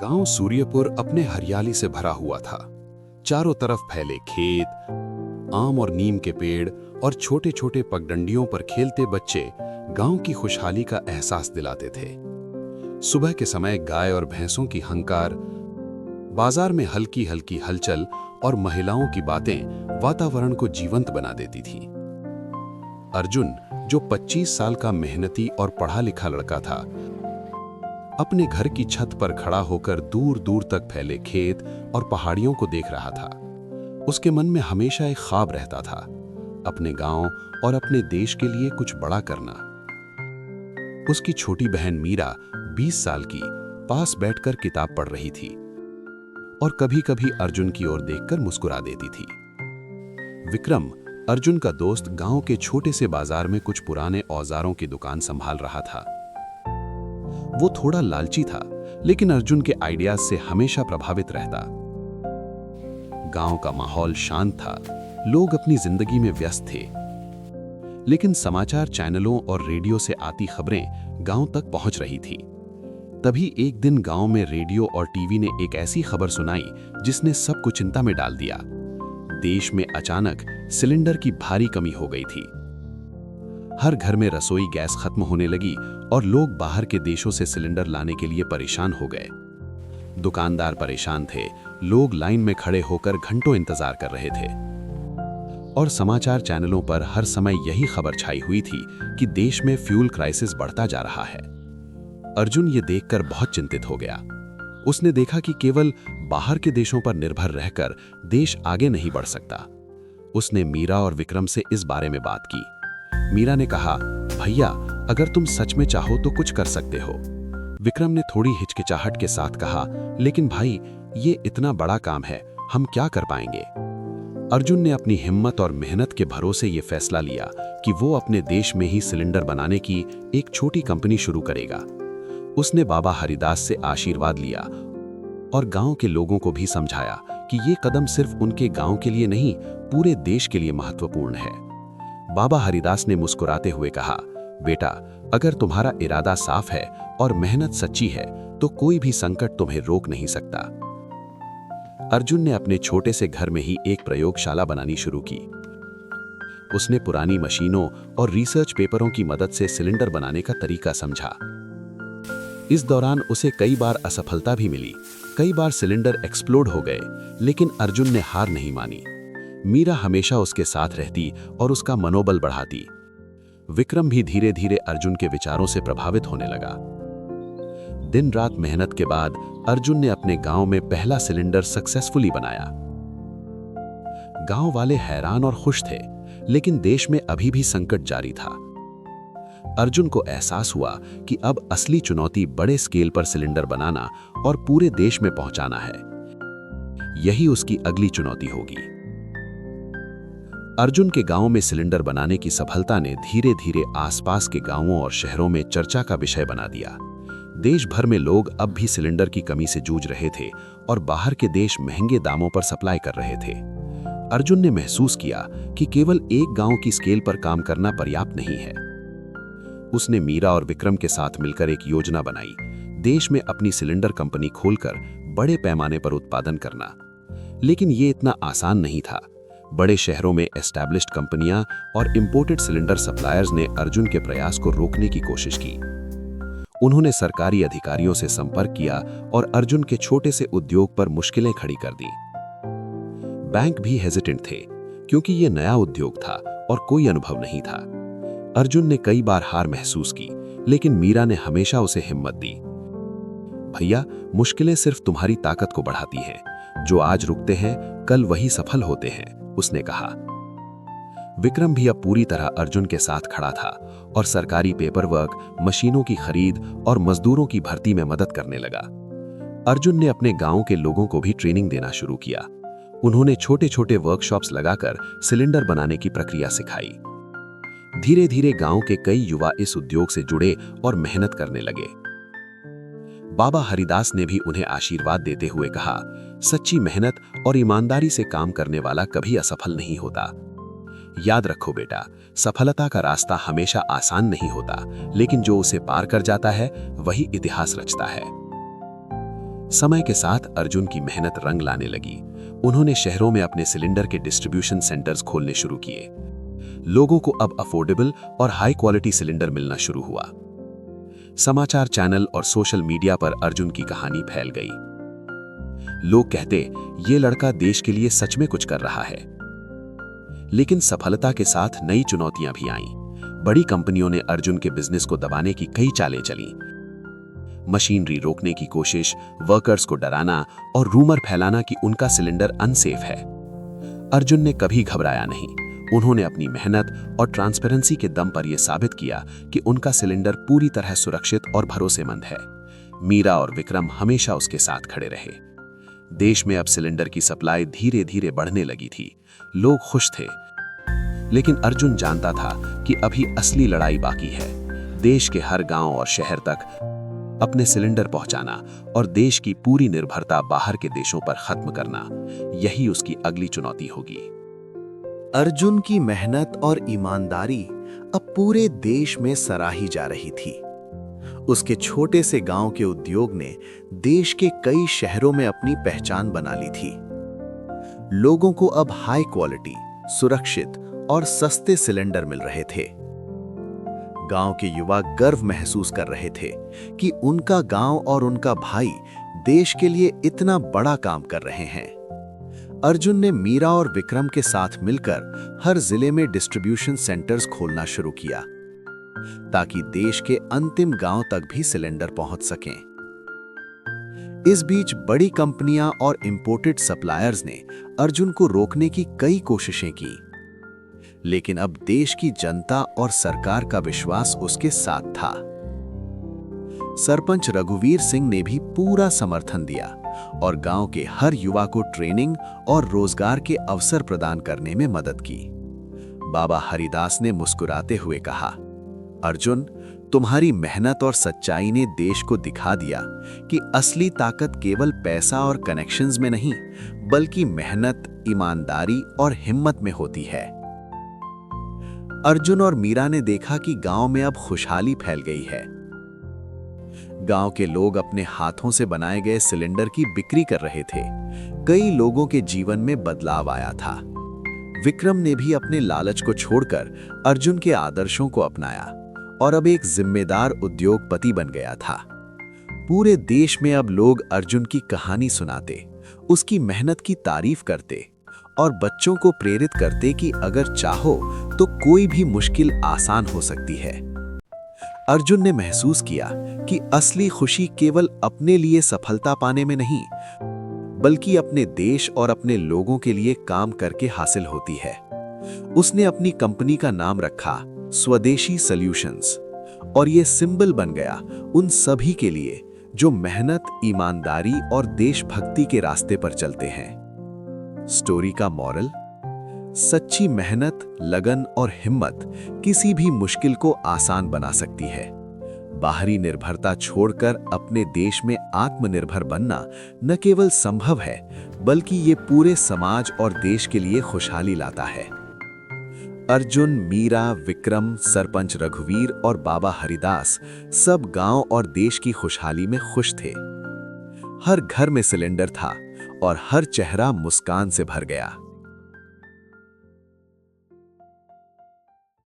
गांव सूर्यपुर अपने हरियाली से भरा हुआ था। चारों तरफ फैले खेत, आम और नीम के पेड़ और छोटे छोटे पगडंडियों पर खेलते बच्चे गांव की खुशहाली का एहसास दिलाते थे। सुबह के समय गाय और भैंसों की हंकार, बाजार में हल्की हल्की हलचल और महिलाओं की बातें वातावरण को जीवंत बना देती थी। अर्जुन, जो 25 साल का मेहनती और पढ़ा लिखा लड़का था, अपने घर की छत पर खड़ा होकर दूर दूर तक फैले खेत और पहाड़ियों को देख रहा था। उसके मन में हमेशा एक ख्वाब रहता था, अपने गांव और अपने देश के लिए कुछ बड़ा करना। उसकी छोटी बहन मीरा, 20 साल की, पास बैठकर किताब पढ़ रही थी और कभी-कभी अर्जुन की ओर देखकर मुस्कुरा देती थी। विक्रम, अर्जुन का दोस्त, गांव के छोटे से बाजार में कुछ पुराने औजारों की दुकान संभाल रहा था। वो थोड़ा लालची था, लेकिन अर्जुन के आइडियाज से हमेशा प्रभावित रहता। गांव का माहौल शांत था, लोग अपनी जिंदगी में व्यस्त थे, लेकिन समाचार चैनलों और रेडियो से आती खबरें गांव तक पहुंच रही थी। तभी एक दिन गांव में रेडियो और टीवी ने एक ऐसी खबर सुनाई जिसने सबको चिंता में डाल दिया। देश में अचानक सिलेंडर की भारी कमी हो गई थी। हर घर में रसोई गैस खत्म होने लगी और लोग बाहर के देशों से सिलेंडर लाने के लिए परेशान हो गए। दुकानदार परेशान थे, लोग लाइन में खड़े होकर घंटों इंतजार कर रहे थे और समाचार चैनलों पर हर समय यही खबर छाई हुई थी कि देश में फ्यूल क्राइसिस बढ़ता जा रहा है। अर्जुन ये देखकर बहुत चिंतित हो गया। उसने देखा कि केवल बाहर के देशों पर निर्भर रहकर देश आगे नहीं बढ़ सकता। उसने मीरा और विक्रम से इस बारे में बात की। मीरा ने कहा, भैया, अगर तुम सच में चाहो तो कुछ कर सकते हो। विक्रम ने थोड़ी हिचकिचाहट के साथ कहा, लेकिन भाई, ये इतना बड़ा काम है, हम क्या कर पाएंगे। अर्जुन ने अपनी हिम्मत और मेहनत के भरोसे ये फैसला लिया कि वो अपने देश में ही सिलेंडर बनाने की एक छोटी कंपनी शुरू करेगा। उसने बाबा हरिदास से आशीर्वाद लिया और गांव के लोगों को भी समझाया कि ये कदम सिर्फ उनके गांव के लिए नहीं, पूरे देश के लिए महत्वपूर्ण है। बाबा हरिदास ने मुस्कुराते हुए कहा, बेटा, अगर तुम्हारा इरादा साफ है और मेहनत सच्ची है तो कोई भी संकट तुम्हें रोक नहीं सकता। अर्जुन ने अपने छोटे से घर में ही एक प्रयोगशाला बनानी शुरू की। उसने पुरानी मशीनों और रिसर्च पेपरों की मदद से सिलेंडर बनाने का तरीका समझा। इस दौरान उसे कई बार असफलता भी मिली, कई बार सिलेंडर एक्सप्लोड हो गए, लेकिन अर्जुन ने हार नहीं मानी। मीरा हमेशा उसके साथ रहती और उसका मनोबल बढ़ाती। विक्रम भी धीरे धीरे अर्जुन के विचारों से प्रभावित होने लगा। दिन रात मेहनत के बाद अर्जुन ने अपने गांव में पहला सिलेंडर सक्सेसफुली बनाया। गांव वाले हैरान और खुश थे, लेकिन देश में अभी भी संकट जारी था। अर्जुन को एहसास हुआ कि अब असली चुनौती बड़े स्केल पर सिलेंडर बनाना और पूरे देश में पहुंचाना है। यही उसकी अगली चुनौती होगी। अर्जुन के गांव में सिलेंडर बनाने की सफलता ने धीरे धीरे आसपास के गांवों और शहरों में चर्चा का विषय बना दिया। देश भर में लोग अब भी सिलेंडर की कमी से जूझ रहे थे और बाहर के देश महंगे दामों पर सप्लाई कर रहे थे। अर्जुन ने महसूस किया कि केवल एक गांव की स्केल पर काम करना पर्याप्त नहीं है। उसने मीरा और विक्रम के साथ मिलकर एक योजना बनाई, देश में अपनी सिलेंडर कंपनी खोलकर बड़े पैमाने पर उत्पादन करना। लेकिन ये इतना आसान नहीं था। बड़े शहरों में एस्टैब्लिश्ड कंपनियां और इंपोर्टेड सिलेंडर सप्लायर्स ने अर्जुन के प्रयास को रोकने की कोशिश की। उन्होंने सरकारी अधिकारियों से संपर्क किया और अर्जुन के छोटे से उद्योग पर मुश्किलें खड़ी कर दी। बैंक भी हेजिटेंट थे, क्योंकि ये नया उद्योग था और कोई अनुभव नहीं था। अर्जुन ने कई बार हार महसूस की, लेकिन मीरा ने हमेशा उसे हिम्मत दी। भैया, मुश्किलें सिर्फ तुम्हारी ताकत को बढ़ाती हैं। जो आज रुकते हैं, कल वही सफल होते हैं, उसने कहा। विक्रम भी अब पूरी तरह अर्जुन के साथ खड़ा था और सरकारी पेपरवर्क, मशीनों की खरीद और मजदूरों की भर्ती में मदद करने लगा। अर्जुन ने अपने गांव के लोगों को भी ट्रेनिंग देना शुरू किया। उन्होंने छोटे छोटे वर्कशॉप्स लगाकर सिलेंडर बनाने की प्रक्रिया सिखाई। धीरे धीरे गांव के कई युवा इस उद्योग से जुड़े और मेहनत करने लगे। बाबा हरिदास ने भी उन्हें आशीर्वाद देते हुए कहा, सच्ची मेहनत और ईमानदारी से काम करने वाला कभी असफल नहीं होता। याद रखो बेटा, सफलता का रास्ता हमेशा आसान नहीं होता, लेकिन जो उसे पार कर जाता है वही इतिहास रचता है। समय के साथ अर्जुन की मेहनत रंग लाने लगी। उन्होंने शहरों में अपने सिलेंडर के डिस्ट्रीब्यूशन सेंटर्स खोलने शुरू किए। लोगों को अब अफोर्डेबल और हाई क्वालिटी सिलेंडर मिलना शुरू हुआ। समाचार चैनल और सोशल मीडिया पर अर्जुन की कहानी फैल गई। लोग कहते, ये लड़का देश के लिए सच में कुछ कर रहा है। लेकिन सफलता के साथ नई चुनौतियां भी आईं। बड़ी कंपनियों ने अर्जुन के बिजनेस को दबाने की कई चालें चली। मशीनरी रोकने की कोशिश, वर्कर्स को डराना और रूमर फैलाना कि उनका सिलेंडर अनसेफ है। अर्जुन ने कभी घबराया नहीं। उन्होंने अपनी मेहनत और ट्रांसपेरेंसी के दम पर यह साबित किया कि उनका सिलेंडर पूरी तरह सुरक्षित और भरोसेमंद है। मीरा और विक्रम हमेशा उसके साथ खड़े रहे। देश में अब सिलेंडर की सप्लाई धीरे धीरे बढ़ने लगी थी। लोग खुश थे। लेकिन अर्जुन जानता था कि अभी असली लड़ाई बाकी है। देश के हर गांव और शहर तक अपने सिलेंडर पहुंचाना और देश की पूरी निर्भरता बाहर के देशों पर खत्म करना, यही उसकी अगली चुनौती होगी। अर्जुन की मेहनत और ईमानदारी अब पूरे देश में सराही जा रही थी। उसके छोटे से गांव के उद्योग ने देश के कई शहरों में अपनी पहचान बना ली थी। लोगों को अब हाई क्वालिटी, सुरक्षित और सस्ते सिलेंडर मिल रहे थे। गांव के युवा गर्व महसूस कर रहे थे कि उनका गांव और उनका भाई देश के लिए इतना बड़ा काम कर रहे हैं। अर्जुन ने मीरा और विक्रम के साथ मिलकर हर जिले में डिस्ट्रीब्यूशन सेंटर्स खोलना शुरू किया, ताकि देश के अंतिम गांव तक भी सिलेंडर पहुंच सकें। इस बीच बड़ी कंपनियां और इंपोर्टेड सप्लायर्स ने अर्जुन को रोकने की कई कोशिशें की, लेकिन अब देश की जनता और सरकार का विश्वास उसके साथ था। सरपंच रघुवीर सिंह ने भी पूरा समर्थन दिया और गांव के हर युवा को ट्रेनिंग और रोजगार के अवसर प्रदान करने में मदद की। बाबा हरिदास ने मुस्कुराते हुए कहा, अर्जुन, तुम्हारी मेहनत और सच्चाई ने देश को दिखा दिया कि असली ताकत केवल पैसा और कनेक्शंस में नहीं, बल्कि मेहनत, ईमानदारी और हिम्मत में होती है। अर्जुन और मीरा ने देखा कि गांव में अब खुशहाली फैल गई है। गांव के लोग अपने हाथों से बनाए गए सिलेंडर की बिक्री कर रहे थे। कई लोगों के जीवन में बदलाव आया था। विक्रम ने भी अपने लालच को छोड़कर अर्जुन के आदर्शों को अपनाया और अब एक जिम्मेदार उद्योगपति बन गया था। पूरे देश में अब लोग अर्जुन की कहानी सुनाते, उसकी मेहनत की तारीफ करते और बच्चों को प्रेरित करते कि अगर चाहो तो कोई भी मुश्किल आसान हो सकती है। अर्जुन ने महसूस किया कि असली खुशी केवल अपने लिए सफलता पाने में नहीं, बल्कि अपने देश और अपने लोगों के लिए काम करके हासिल होती है। उसने अपनी कंपनी का नाम रखा स्वदेशी सॉल्यूशंस, और ये सिंबल बन गया उन सभी के लिए जो मेहनत, ईमानदारी और देशभक्ति के रास्ते पर चलते हैं। स्टोरी का मॉरल: सच्ची मेहनत, लगन और हिम्मत किसी भी मुश्किल को आसान बना सकती है। बाहरी निर्भरता छोड़कर अपने देश में आत्मनिर्भर बनना न केवल संभव है, बल्कि ये पूरे समाज और देश के लिए खुशहाली लाता है। अर्जुन, मीरा, विक्रम, सरपंच रघुवीर और बाबा हरिदास सब गांव और देश की खुशहाली में खुश थे। हर घर में सिलेंडर था और हर चेहरा मुस्कान से भर गया।